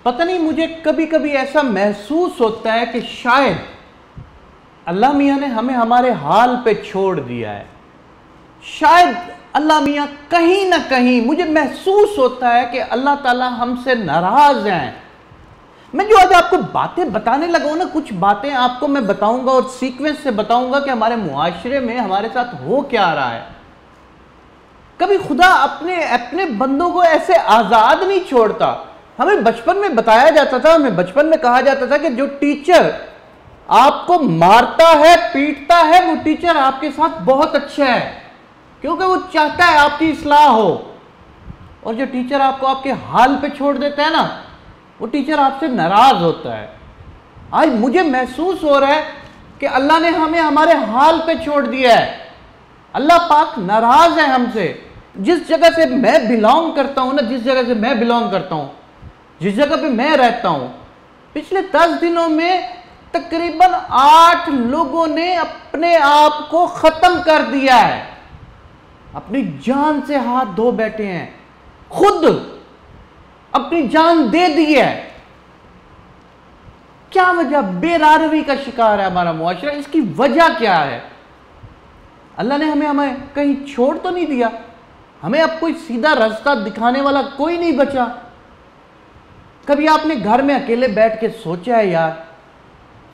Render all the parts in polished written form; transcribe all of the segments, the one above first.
पता नहीं, मुझे कभी कभी ऐसा महसूस होता है कि शायद अल्लाह मियाँ ने हमें हमारे हाल पे छोड़ दिया है। शायद अल्लाह मियाँ कहीं ना कहीं, मुझे महसूस होता है कि अल्लाह ताला हमसे नाराज हैं। मैं जो आज आपको बातें बताने लगा हूं ना, कुछ बातें आपको मैं बताऊंगा और सीक्वेंस से बताऊंगा कि हमारे मुआशरे में हमारे साथ हो क्या रहा है। कभी खुदा अपने अपने बंदों को ऐसे आजाद नहीं छोड़ता। हमें बचपन में बताया जाता था, हमें बचपन में कहा जाता था कि जो टीचर आपको मारता है, पीटता है, वो टीचर आपके साथ बहुत अच्छा है, क्योंकि वो चाहता है आपकी इस्लाह हो। और जो टीचर आपको आपके हाल पे छोड़ देता है ना, वो टीचर आपसे नाराज होता है। आज मुझे महसूस हो रहा है कि अल्लाह ने हमें हमारे हाल पे छोड़ दिया है। अल्लाह पाक नाराज है हमसे। जिस जगह से मैं बिलोंग करता हूं ना, जिस जगह से मैं बिलोंग करता हूं, जिस जगह पे मैं रहता हूं, पिछले 10 दिनों में तकरीबन 8 लोगों ने अपने आप को खत्म कर दिया है। अपनी जान से हाथ धो बैठे हैं, खुद अपनी जान दे दी है। क्या वजह? बेरारवी का शिकार है हमारा मुआशरा। इसकी वजह क्या है? अल्लाह ने हमें कहीं छोड़ तो नहीं दिया। हमें अब कोई सीधा रास्ता दिखाने वाला कोई नहीं बचा। कभी आपने घर में अकेले बैठ के सोचा है यार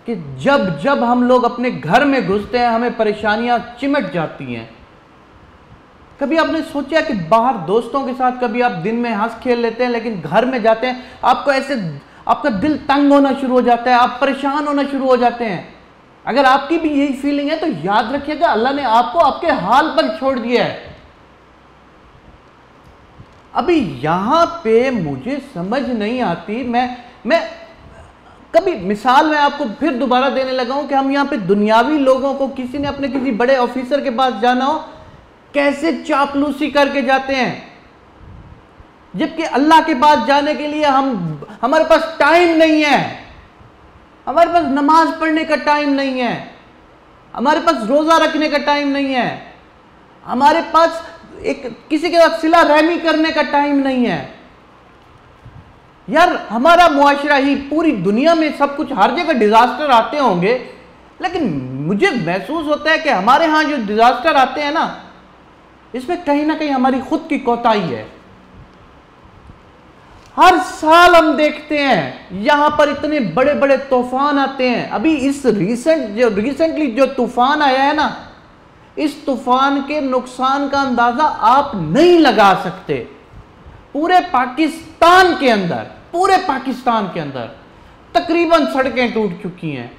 कि जब जब हम लोग अपने घर में घुसते हैं हमें परेशानियां चिमट जाती हैं। कभी आपने सोचा कि बाहर दोस्तों के साथ कभी आप दिन में हंस खेल लेते हैं, लेकिन घर में जाते हैं आपको ऐसे, आपका दिल तंग होना शुरू हो जाता है, आप परेशान होना शुरू हो जाते हैं। अगर आपकी भी यही फीलिंग है तो याद रखिएगा, अल्लाह ने आपको आपके हाल पर छोड़ दिया है। अभी यहां पे मुझे समझ नहीं आती, मैं कभी मिसाल मैं आपको फिर दोबारा देने लगा हूं कि हम यहां पे दुनियावी लोगों को, किसी ने अपने किसी बड़े ऑफिसर के पास जाना हो, कैसे चापलूसी करके जाते हैं, जबकि अल्लाह के पास जाने के लिए हमारे पास टाइम नहीं है। हमारे पास नमाज पढ़ने का टाइम नहीं है, हमारे पास रोजा रखने का टाइम नहीं है, हमारे पास किसी के साथ सिला रहमी करने का टाइम नहीं है। यार हमारा मुआशरा ही, पूरी दुनिया में सब कुछ, हर जगह डिजास्टर आते होंगे, लेकिन मुझे महसूस होता है कि हमारे यहां जो डिजास्टर आते हैं ना, इसमें कहीं ना कहीं हमारी खुद की कोताही है। हर साल हम देखते हैं यहां पर इतने बड़े बड़े तूफान आते हैं। अभी इस रिसेंटली जो तूफान आया है ना, इस तूफान के नुकसान का अंदाजा आप नहीं लगा सकते। पूरे पाकिस्तान के अंदर तकरीबन सड़कें टूट चुकी हैं।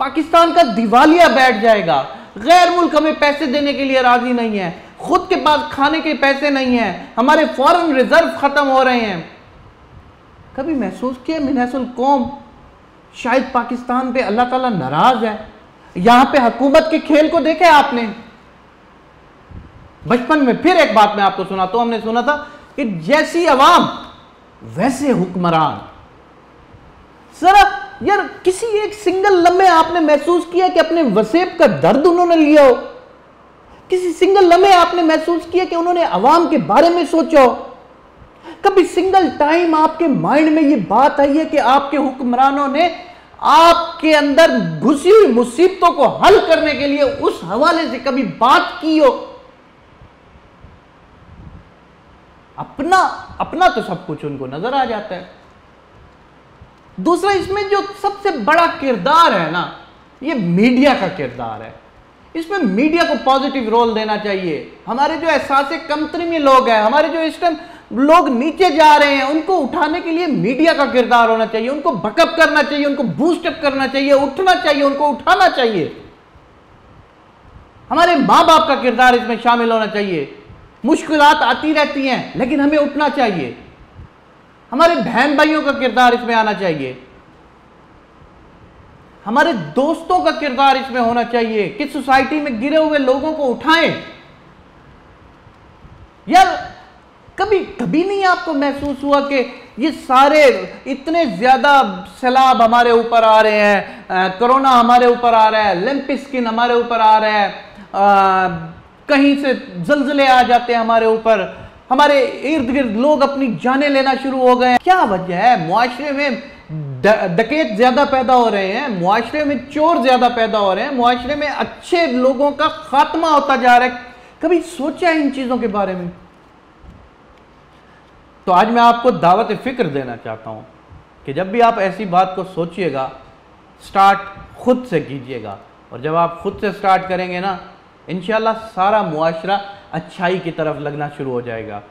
पाकिस्तान का दिवालिया बैठ जाएगा। गैर मुल्क हमें पैसे देने के लिए राजी नहीं है, खुद के पास खाने के पैसे नहीं हैं, हमारे फॉरेन रिजर्व खत्म हो रहे हैं। कभी महसूस किया मिनहसुल कौम, शायद पाकिस्तान पे अल्लाह ताला नाराज है? यहां पे हुकूमत के खेल को देखे आपने? बचपन में फिर एक बात मैं आपको सुनाता हूं, हमने सुना था कि जैसी अवाम वैसे हुक्मरान। जरा यार किसी एक सिंगल लम्हे आपने महसूस किया कि अपने वसेब का दर्द उन्होंने लिया हो? किसी सिंगल लम्हे आपने महसूस किया कि उन्होंने अवाम के बारे में सोचा हो? कभी सिंगल टाइम आपके माइंड में यह बात आई है कि आपके हुक्मरानों ने आपके अंदर घुसी हुई मुसीबतों को हल करने के लिए उस हवाले से कभी बात की हो? अपना तो सब कुछ उनको नजर आ जाता है। दूसरा, इसमें जो सबसे बड़ा किरदार है ना, ये मीडिया का किरदार है। इसमें मीडिया को पॉजिटिव रोल देना चाहिए। हमारे जो एहसास कमतरी में लोग हैं, हमारे जो इस टाइम लोग नीचे जा रहे हैं, उनको उठाने के लिए मीडिया का किरदार होना चाहिए। उनको बकअप करना चाहिए, उनको बूस्टअप करना चाहिए, उठना चाहिए, उनको उठाना चाहिए। हमारे माँ बाप का किरदार इसमें शामिल होना चाहिए। मुश्किलात आती रहती हैं, लेकिन हमें उठना चाहिए। हमारे बहन भाइयों का किरदार इसमें आना चाहिए। हमारे दोस्तों का किरदार इसमें होना चाहिए कि सोसाइटी में गिरे हुए लोगों को उठाएं। यार कभी नहीं आपको महसूस हुआ कि ये सारे इतने ज्यादा सैलाब हमारे ऊपर आ रहे हैं, कोरोना हमारे ऊपर आ रहा है, लिम्पिस्किन हमारे ऊपर आ रहा है, कहीं से जल्जले आ जाते हैं हमारे ऊपर, हमारे इर्द गिर्द लोग अपनी जानें लेना शुरू हो गए हैं। क्या वजह है? मुआशरे में डकैत ज्यादा पैदा हो रहे हैं, मुआशरे में चोर ज्यादा पैदा हो रहे हैं, मुआशरे में अच्छे लोगों का खात्मा होता जा रहा है। कभी सोचा इन चीजों के बारे में? तो आज मैं आपको दावत फिक्र देना चाहता हूं कि जब भी आप ऐसी बात को सोचिएगा, स्टार्ट खुद से कीजिएगा। और जब आप खुद से स्टार्ट करेंगे ना, इंशाल्लाह सारा मुआशरा अच्छाई की तरफ लगना शुरू हो जाएगा।